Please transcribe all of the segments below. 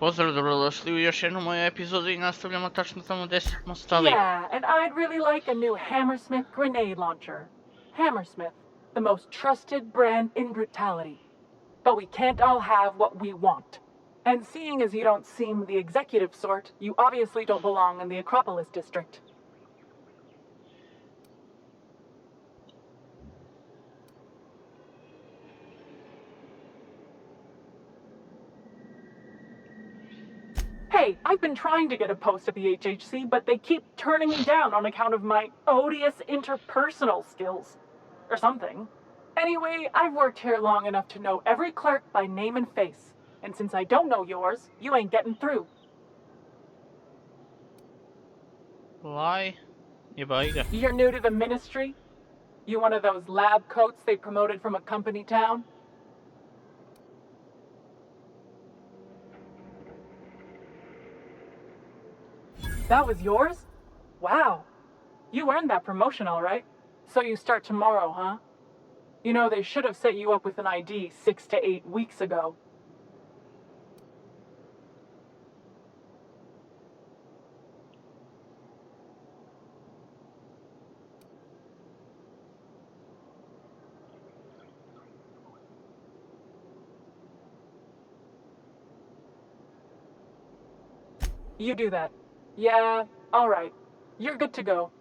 Pozdrav, dobrodošli u još jednu moju epizodu I nastavljamo tačno tamo gdje smo stali. Yeah, and I'd really like a new Hammersmith grenade launcher. Hammersmith, the most trusted brand in brutality. But we can't all have what we want. And seeing as you don't seem the executive sort, you obviously don't belong in the Acropolis district. Hey, I've been trying to get a post at the HHC, but they keep turning me down on account of my odious interpersonal skills. Or something. Anyway, I've worked here long enough to know every clerk by name and face. And since I don't know yours, you ain't getting through. Why? You're new to the ministry? You one of those lab coats they promoted from a company town? That was yours? Wow. You earned that promotion, all right. So you start tomorrow, huh? You know, they should have set you up with an ID 6 to 8 weeks ago. You do that. Yeah, all right. You're good to go.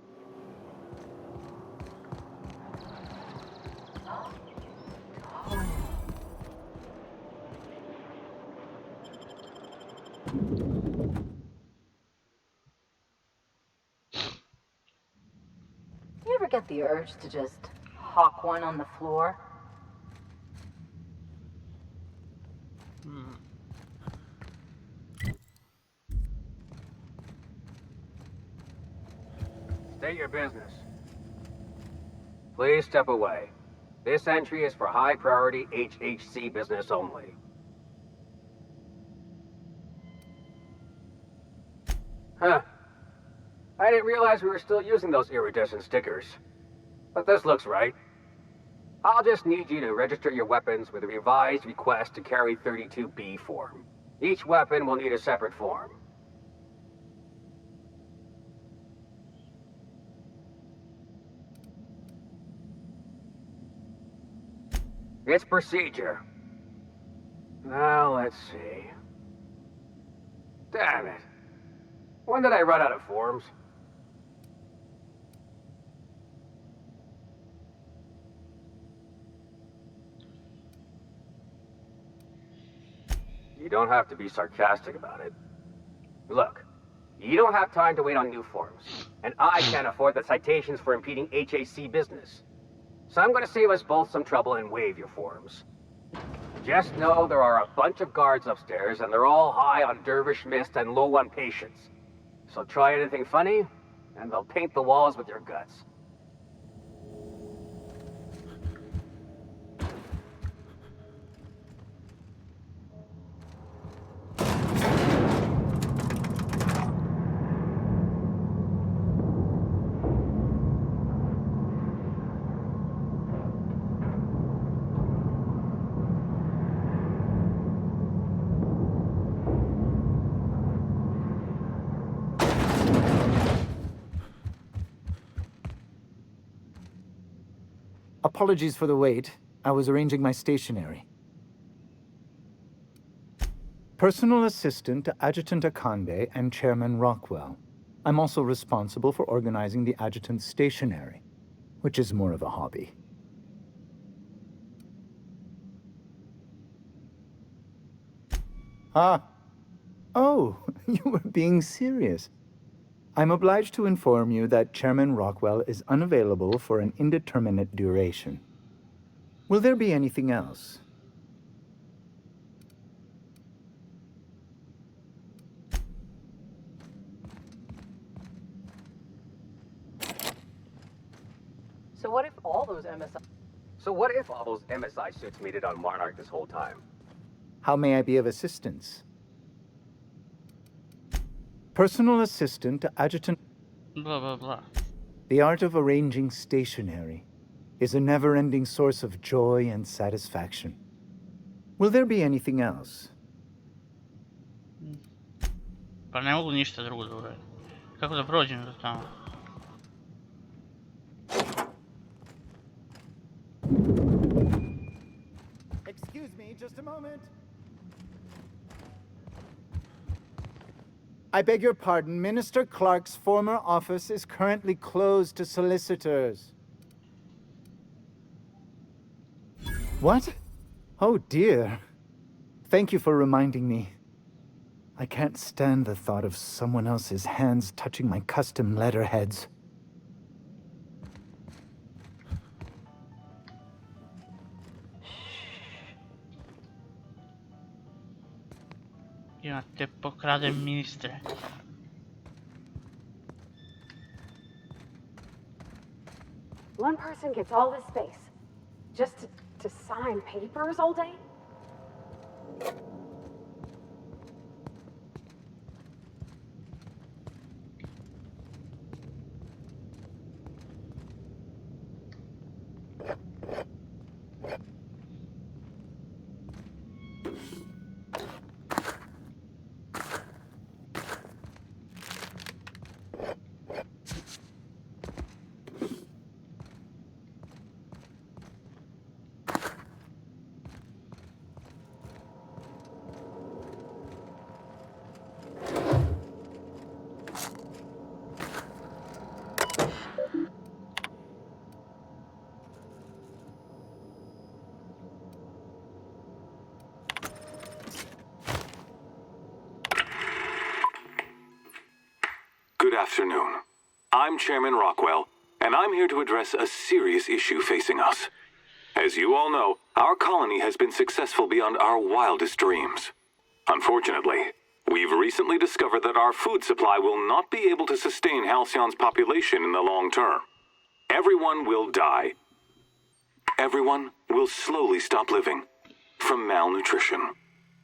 You ever get the urge to just hawk one on the floor? State your business. Please step away. This entry is for high-priority HHC business only. Huh. I didn't realize we were still using those iridescent stickers. But this looks right. I'll just need you to register your weapons with a revised request to carry 32B form. Each weapon will need a separate form. It's procedure. Now, let's see. Damn it. When did I run out of forms? You don't have to be sarcastic about it. Look, you don't have time to wait on new forms, and I can't afford the citations for impeding HAC business. So I'm going to save us both some trouble and waive your forms. Just know there are a bunch of guards upstairs, and they're all high on dervish mist and low on patience. So try anything funny, and they'll paint the walls with your guts. Apologies for the wait. I was arranging my stationery. Personal assistant to Adjutant Akande and Chairman Rockwell. I'm also responsible for organizing the adjutant's stationery, which is more of a hobby. Ah. Oh, you were being serious. I'm obliged to inform you that Chairman Rockwell is unavailable for an indeterminate duration. Will there be anything else? So what if all those MSI... So what if all those MSI suits made it on Monarch this whole time? How may I be of assistance? Personal assistant to Adjutant... Blah, blah, blah. The art of arranging stationery is a never-ending source of joy and satisfaction. Will there be anything else? Pa ne mogu ništa drugo da uradim. Kako da prođem do tamo? Excuse me, just a moment. I beg your pardon. Minister Clark's former office is currently closed to solicitors. What? Oh dear. Thank you for reminding me. I can't stand the thought of someone else's hands touching my custom letterheads. Ja te pokradem, ministre. One person gets all this space just to sign papers all day? Good afternoon. I'm Chairman Rockwell, and I'm here to address a serious issue facing us. As you all know, our colony has been successful beyond our wildest dreams. Unfortunately, we've recently discovered that our food supply will not be able to sustain Halcyon's population in the long term. Everyone will die. Everyone will slowly stop living from malnutrition.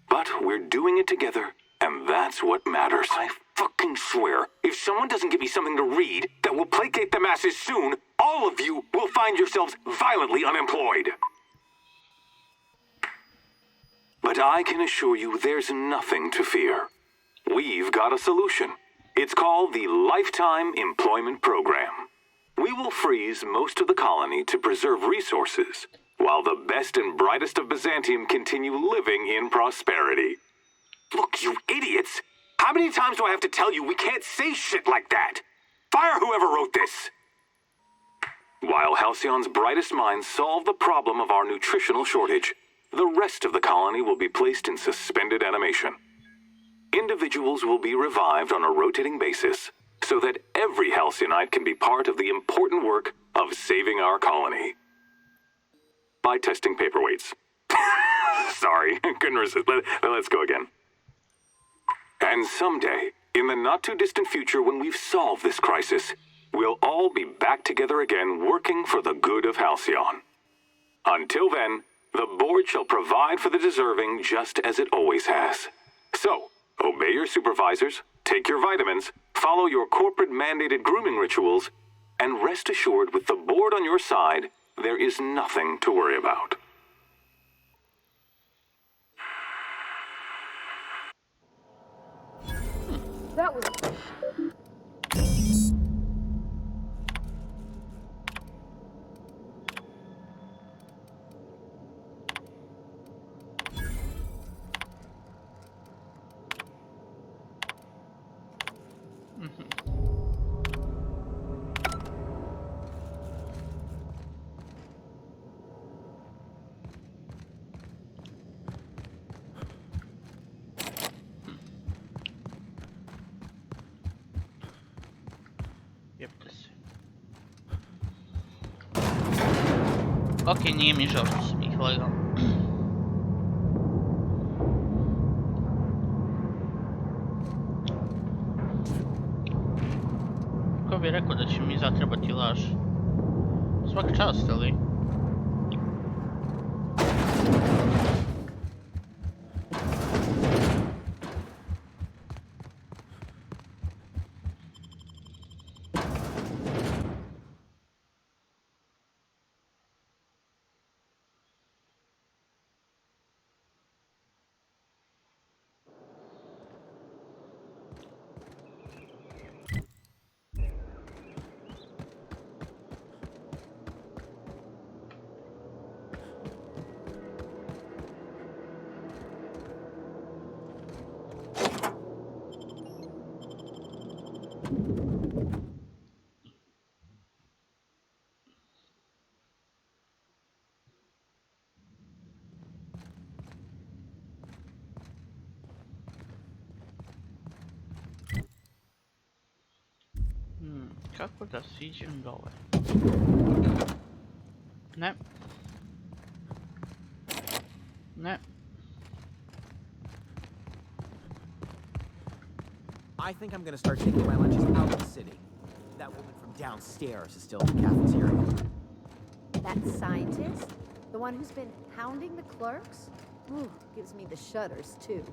But we're doing it together, and that's what matters. I fucking swear, if someone doesn't give me something to read that will placate the masses soon, all of you will find yourselves violently unemployed. But I can assure you there's nothing to fear. We've got a solution. It's called the Lifetime Employment Program. We will freeze most of the colony to preserve resources, while the best and brightest of Byzantium continue living in prosperity. Look, you idiots! How many times do I have to tell you we can't say shit like that? Fire whoever wrote this! While Halcyon's brightest minds solve the problem of our nutritional shortage, the rest of the colony will be placed in suspended animation. Individuals will be revived on a rotating basis, so that every Halcyonite can be part of the important work of saving our colony. By testing paperweights. Sorry, couldn't resist. Let's go again. And someday, in the not-too-distant future when we've solved this crisis, we'll all be back together again working for the good of Halcyon. Until then, the board shall provide for the deserving just as it always has. So, obey your supervisors, take your vitamins, follow your corporate-mandated grooming rituals, and rest assured with the board on your side, there is nothing to worry about. That was... Jebte se. Okej, nije mi žao što sam ih lagao. Ko bi rekao da će mi zatrebati laž? Svaka čast, ali... Kako da siđem dole? Ne. Ne. I think I'm gonna start taking my lunches out of the city. That woman from downstairs is still in the cafeteria. That scientist? The one who's been hounding the clerks? Ooh, gives me the shudders, too.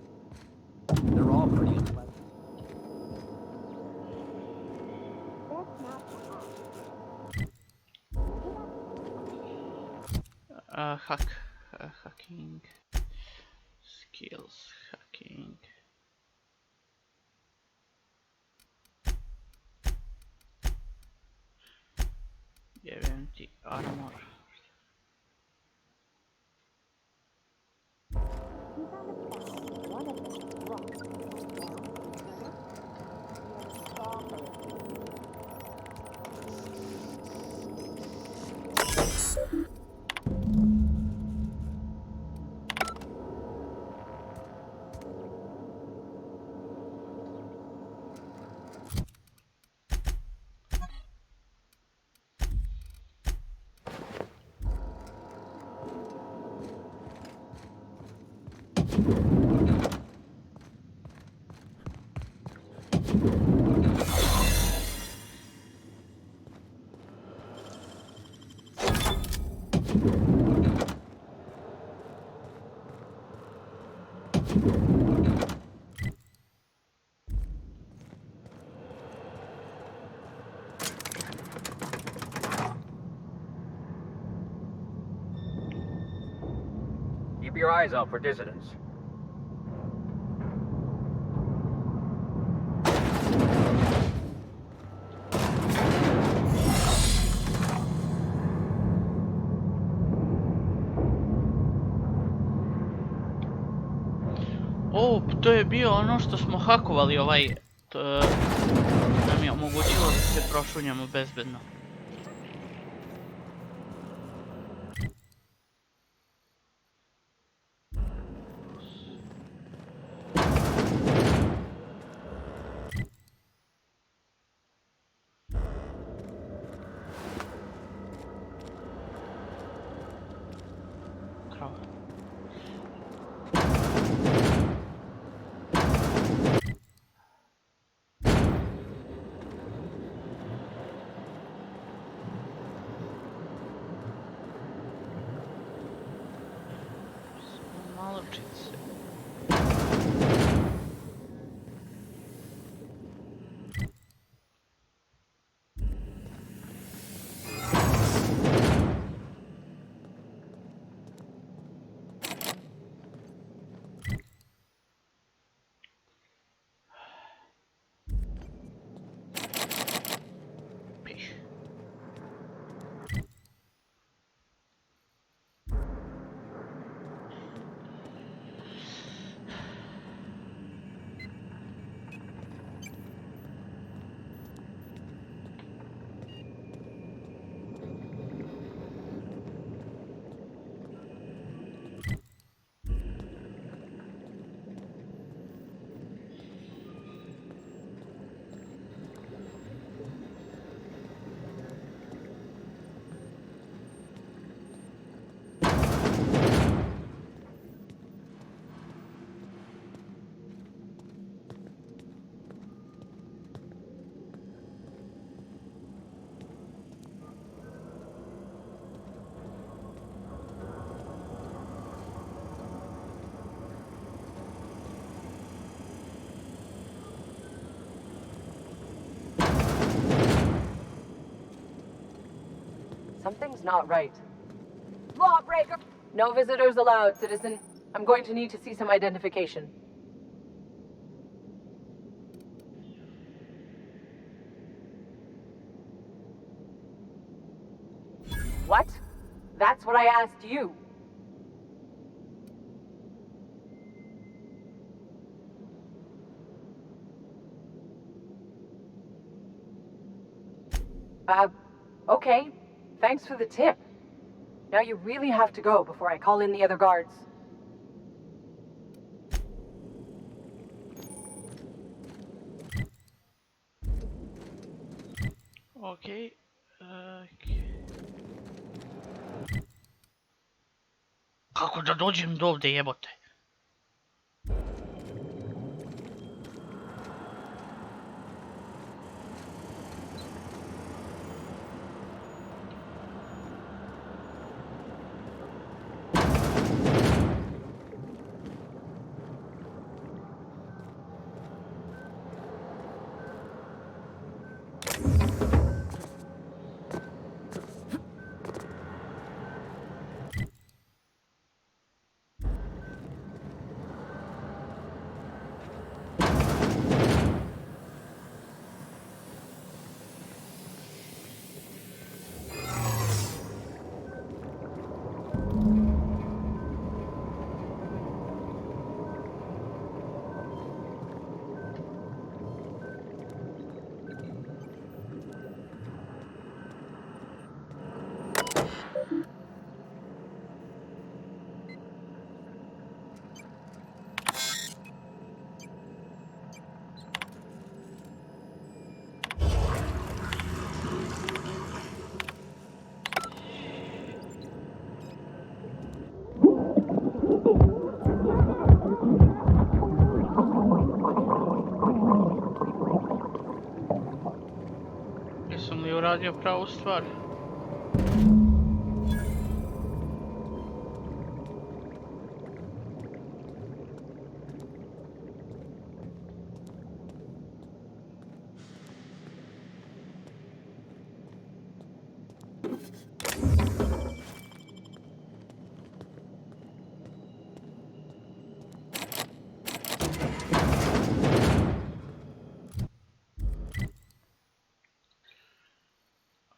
They're all pretty unpleasant. Hacking. Skills. Hacking. Jebem ti armor. Keep your eyes out for dissidents. O, to je bio ono što smo hakovali nam je omogućilo da se prošunjamo bezbedno. Something's not right. Lawbreaker! No visitors allowed, citizen. I'm going to need to see some identification. What? That's what I asked you. Okay. Thanks for the tip. Now you really have to go before I call in the other guards. Okej. Kako da dođem do ovde, jebote? Jesam li uradio pravu stvar?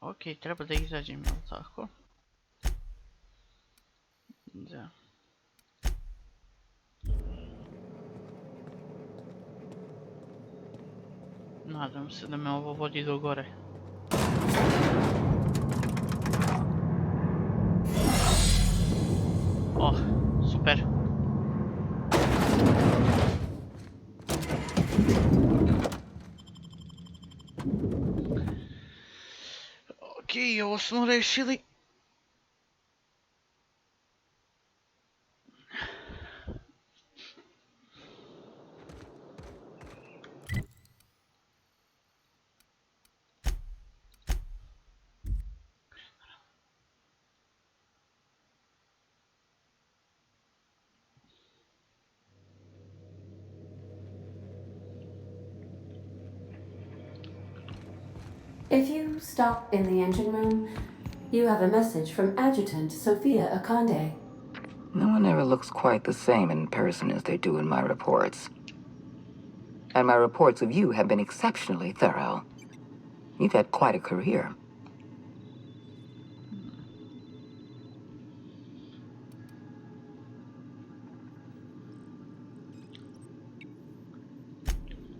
Okej, treba da izađem, jel tako? Da. Nadam se da me ovo vodi do gore. Oh, super. Okej, ovo smo rešili. If you stop in the engine room, you have a message from Adjutant Sophia Akande. No one ever looks quite the same in person as they do in my reports. And my reports of you have been exceptionally thorough. You've had quite a career.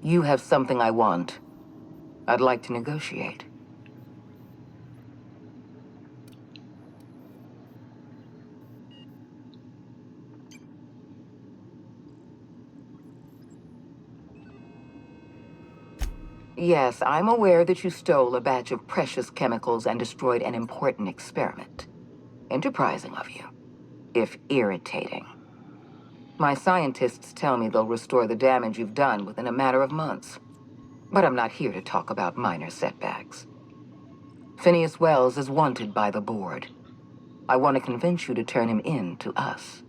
You have something I want. I'd like to negotiate. Yes, I'm aware that you stole a batch of precious chemicals and destroyed an important experiment. Enterprising of you, if irritating. My scientists tell me they'll restore the damage you've done within a matter of months. But I'm not here to talk about minor setbacks. Phineas Wells is wanted by the board. I want to convince you to turn him in to us.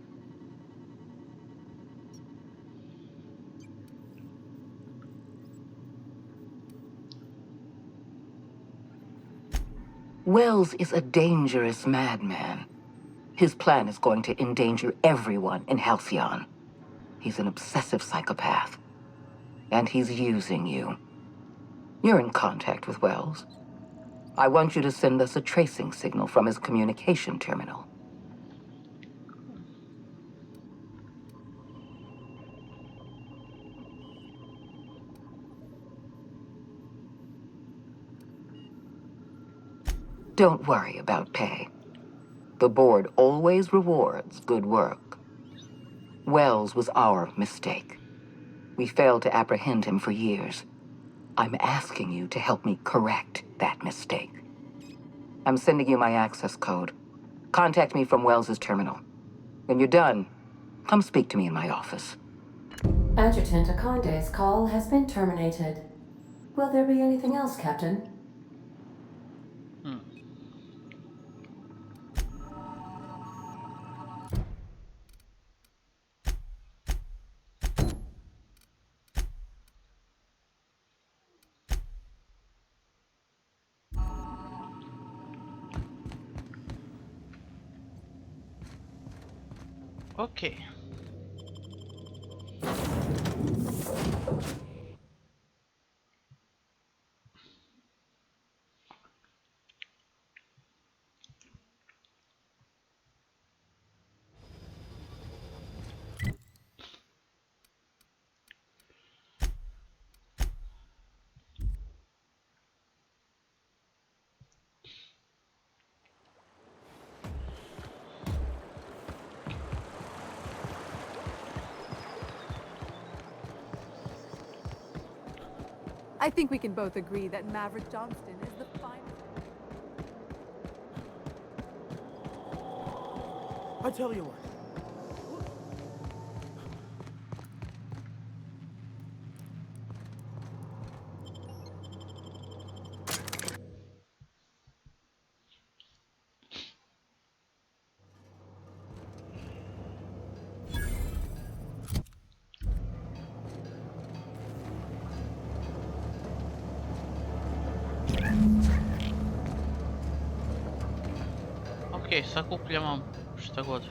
Wells is a dangerous madman. His plan is going to endanger everyone in Halcyon. He's an obsessive psychopath. And he's using you. You're in contact with Wells. I want you to send us a tracing signal from his communication terminal. Don't worry about pay. The board always rewards good work. Wells was our mistake. We failed to apprehend him for years. I'm asking you to help me correct that mistake. I'm sending you my access code. Contact me from Wells's terminal. When you're done, come speak to me in my office. Adjutant Akonde's call has been terminated. Will there be anything else, Captain? Okay. I think we can both agree that Maverick Johnston is the finest. I tell you what. Okej, sakuplja mam šta god.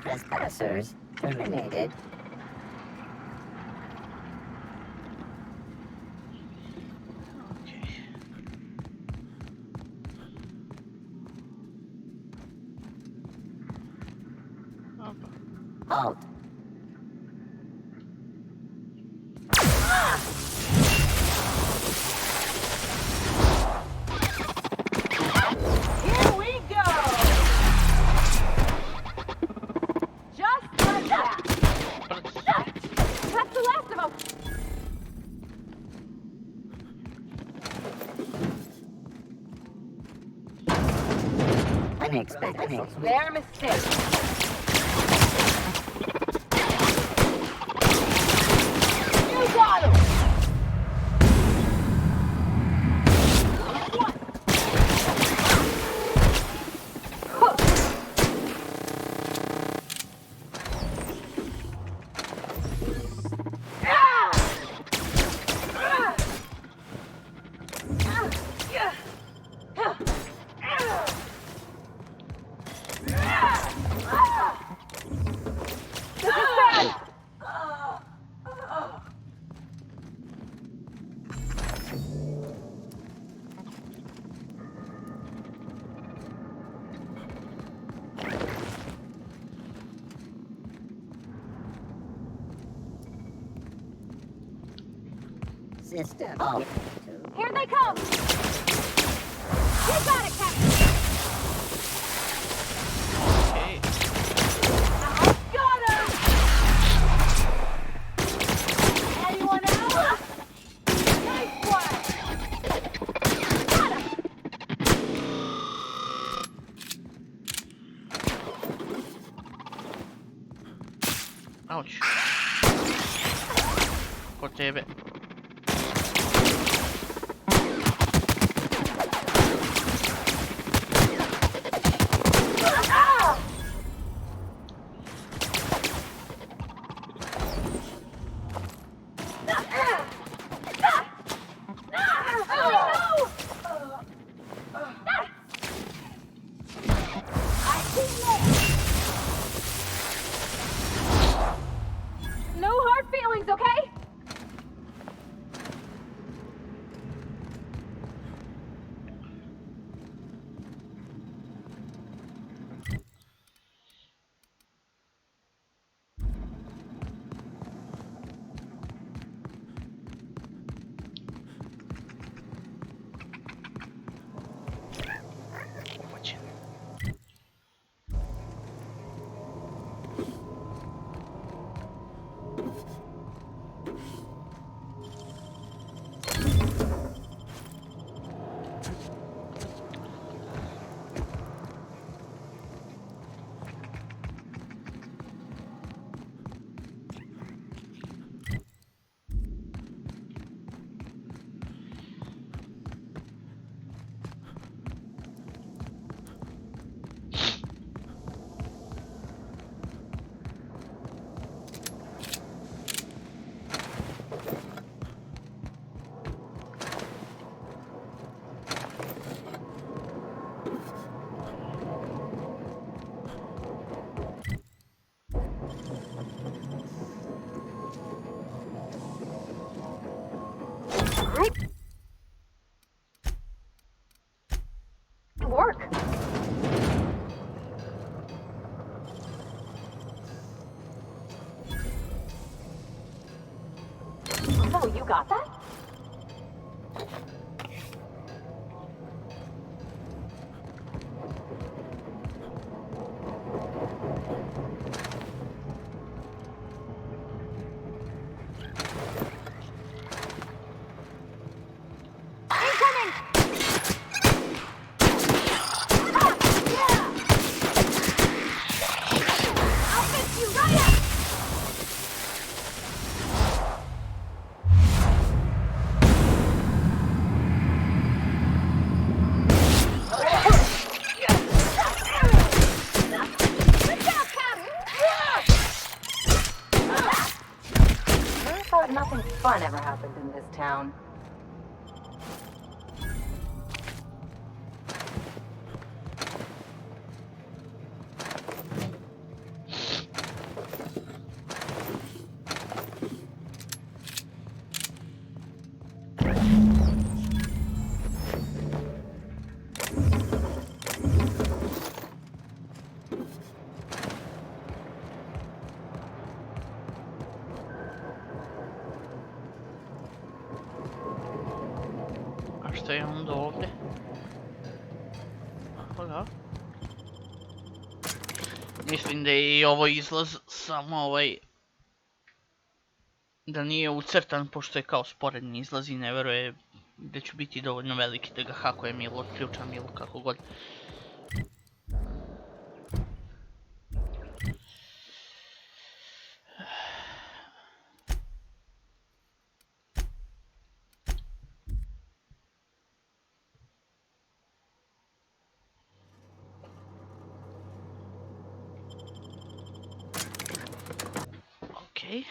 Trespassers terminated. Halt. Here we go! Just like that! That's the last of them! Unexpected. Their mistake. You got him! system. Here they come! You got it, Captain! Okay. I got her! Anyone else? Nice one! Got him! Ouch. Ko tebe. No hard feelings, okay? Work. Oh, you got that? Nothing fun ever happened in this town. Što je onda ovdje? Hola. Mislim da je i ovo izlaz samo da nije ucrtan, pošto je kao sporedni izlaz i ne veruje da ću biti dovoljno veliki da ga hakujem ili otključam ili kako god. Okay.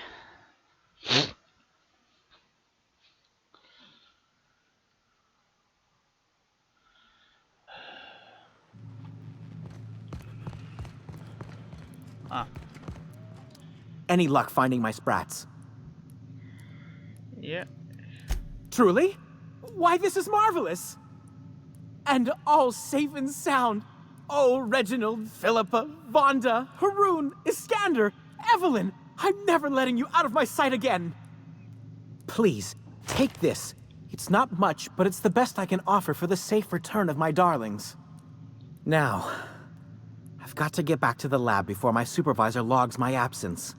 Ah. Any luck finding my sprats? Yeah. Truly? Why, this is marvelous! And all safe and sound. Oh, Reginald, Philippa, Vonda, Haroon, Iskander, Evelyn, I'm never letting you out of my sight again. Please, Take this. It's not much, but it's the best I can offer for the safe return of my darlings. Now, I've got to get back to the lab before my supervisor logs my absence.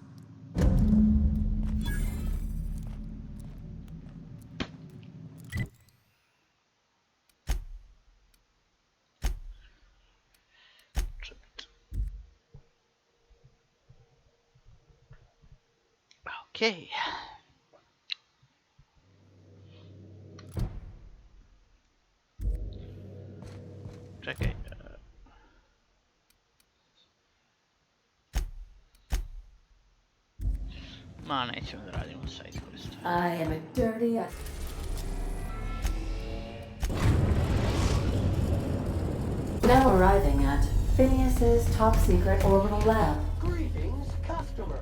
Okay. Czekaj. Ma nećemo da radimo side quest. I am a dirty... Now arriving at Phineas's top secret orbital lab. Greetings, customer.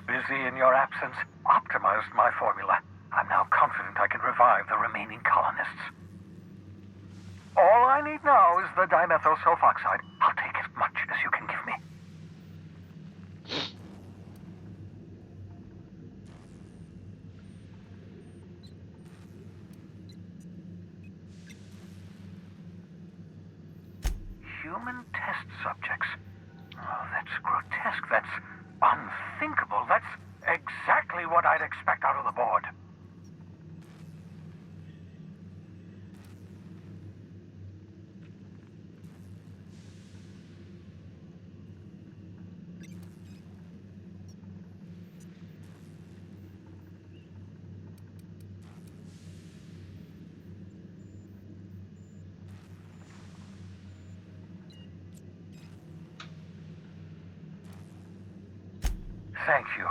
Busy in your absence, optimized my formula. I'm now confident I can revive the remaining colonists. All I need now is the dimethyl sulfoxide. I'll take as much as you can give me. Human test subjects. Oh, that's grotesque. That's unthinkable. That's exactly what I'd expect out of the board. Thank you.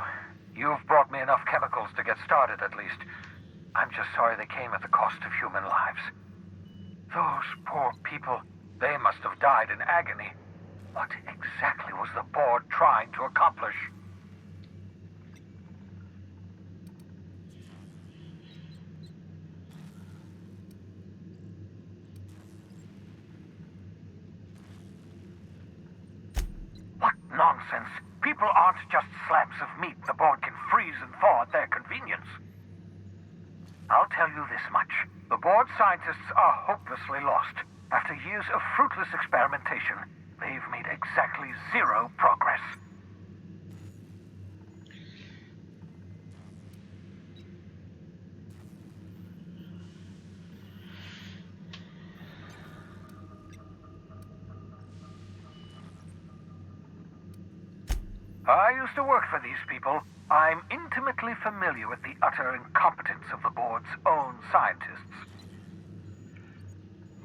You've brought me enough chemicals to get started, at least. I'm just sorry they came at the cost of human lives. Those poor people, they must have died in agony. What exactly was the board trying to accomplish? What nonsense! People aren't just slabs of meat the board can freeze and thaw at their convenience. I'll tell you this much. The board scientists are hopelessly lost. After years of fruitless experimentation, they've made exactly zero progress. I used to work for these people. I'm intimately familiar with the utter incompetence of the board's own scientists.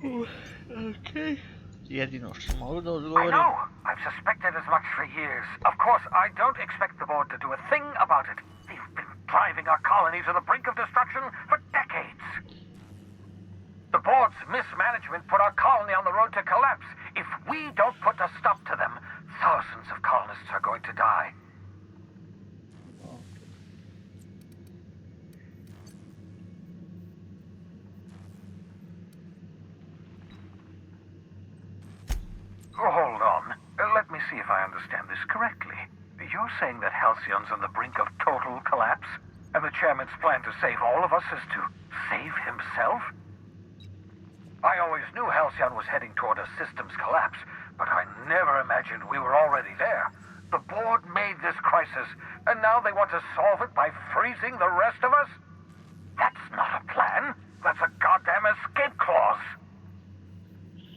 Okay. Jedino što mogu da I odgovorim. know. I've suspected as much for years. Of course, I don't expect the board to do a thing about it. They've been driving our colony to the brink of destruction for decades. The board's mismanagement put our colony on the road to collapse. If we don't put a stop to them, thousands of colonists are going to die. Hold on. Let me see if I understand this correctly. You're saying that Halcyon's on the brink of total collapse? And the chairman's plan to save all of us is to save himself? I always knew Halcyon was heading toward a systems collapse, but I never imagined we were already there. The board made this crisis, and now they want to solve it by freezing the rest of us? That's not a plan. That's a goddamn escape clause.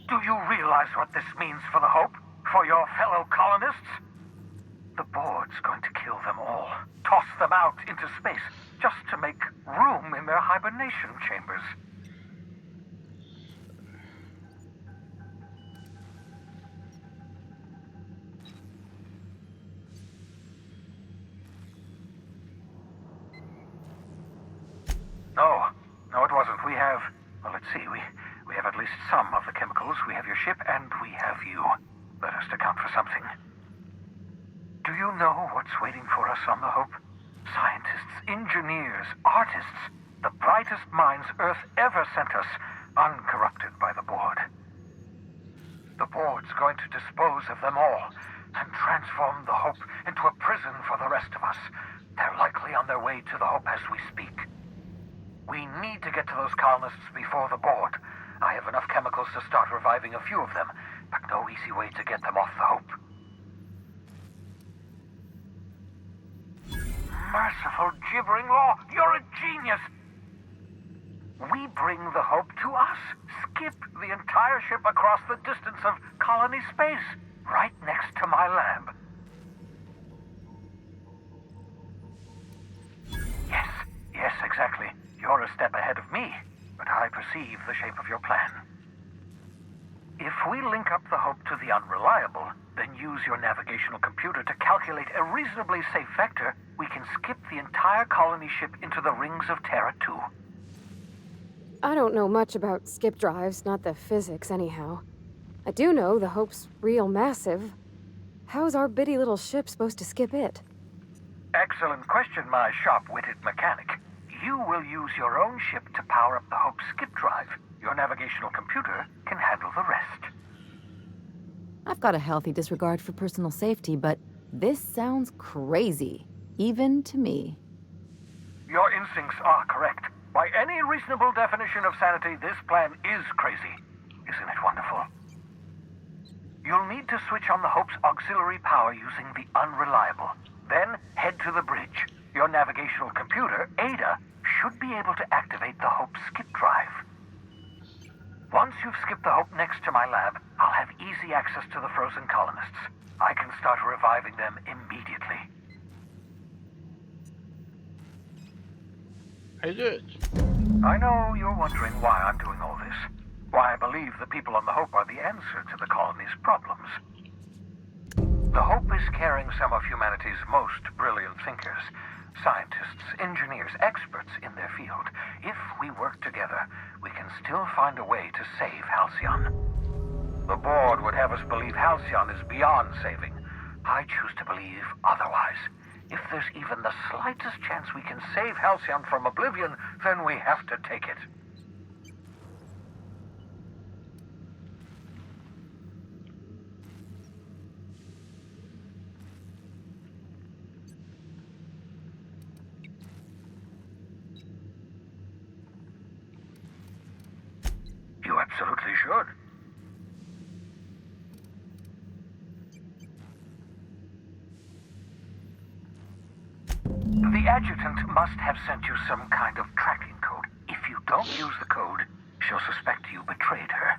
Do you realize what this means for the Hope? For your fellow colonists? The board's going to kill them all. Toss them out into space, just to make room in their hibernation chambers. No, it wasn't. We have... Well, let's see. at least some of the chemicals. We have your ship, and we have you. That has to count for something. Do you know what's waiting for us on the Hope? Scientists, engineers, artists, the brightest minds Earth ever sent us, uncorrupted by the Board. The Board's going to dispose of them all and transform the Hope into a prison for the rest of us. They're likely on their way to the Hope as we speak. We need to get to those colonists before the Board. I have enough chemicals to start reviving a few of them, but no easy way to get them off the Hope. Merciful gibbering law, you're a genius! We bring the Hope to us. Skip the entire ship across the distance of colony space, right next to my lab. Yes, exactly. You're a step ahead of me, but I perceive the shape of your plan. If we link up the Hope to the Unreliable, then use your navigational computer to calculate a reasonably safe vector, we can skip the entire colony ship into the rings of Terra 2. I don't know much about skip drives, not the physics anyhow. I do know the Hope's real massive. How's our bitty little ship supposed to skip it? Excellent question, my sharp-witted mechanic. You will use your own ship to power up the Hope's skip drive. Your navigational computer can handle the rest. I've got a healthy disregard for personal safety, but this sounds crazy, even to me. Your instincts are correct. By any reasonable definition of sanity, this plan is crazy. Isn't it wonderful? You'll need to switch on the Hope's auxiliary power using the Unreliable. Then head to the bridge. Your navigational computer, Ada, should be able to activate the Hope's skip drive. Once you've skipped the Hope next to my lab, I'll have easy access to the frozen colonists. I can start reviving them immediately. I did. I know you're wondering why I'm doing all this. Why I believe the people on the Hope are the answer to the colony's problems. The Hope is carrying some of humanity's most brilliant thinkers. Scientists, engineers, experts in their field. If we work together, we can still find a way to save Halcyon. The Board would have us believe Halcyon is beyond saving. I choose to believe otherwise. If there's even the slightest chance we can save Halcyon from oblivion, then we have to take it. You absolutely should. The adjutant must have sent you some kind of tracking code. If you don't use the code, she'll suspect you betrayed her.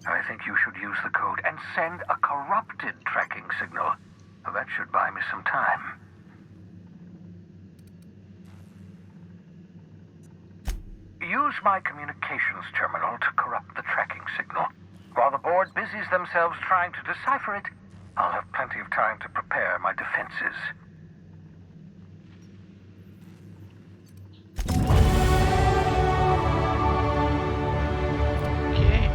I think you should use the code and send a corrupted tracking signal. That should buy me some time. Use my communications terminal to corrupt the tracking signal. While the Board busies themselves trying to decipher it, I'll have plenty of time to prepare my defenses. Okay.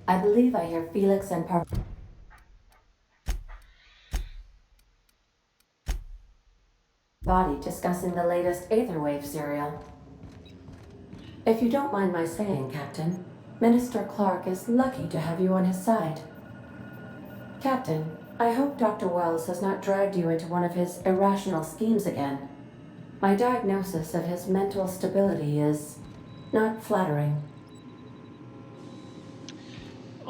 I believe I hear Felix and Body discussing the latest Aetherwave serial. If you don't mind my saying, Captain, Minister Clark is lucky to have you on his side. Captain, I hope Dr. Wells has not dragged you into one of his irrational schemes again. My diagnosis of his mental stability is not flattering.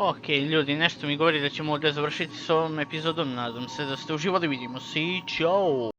Ok, ljudi, nešto mi govori da ćemo ovdje završiti s ovom epizodom. Nadam se da ste uživali, vidimo se i čao!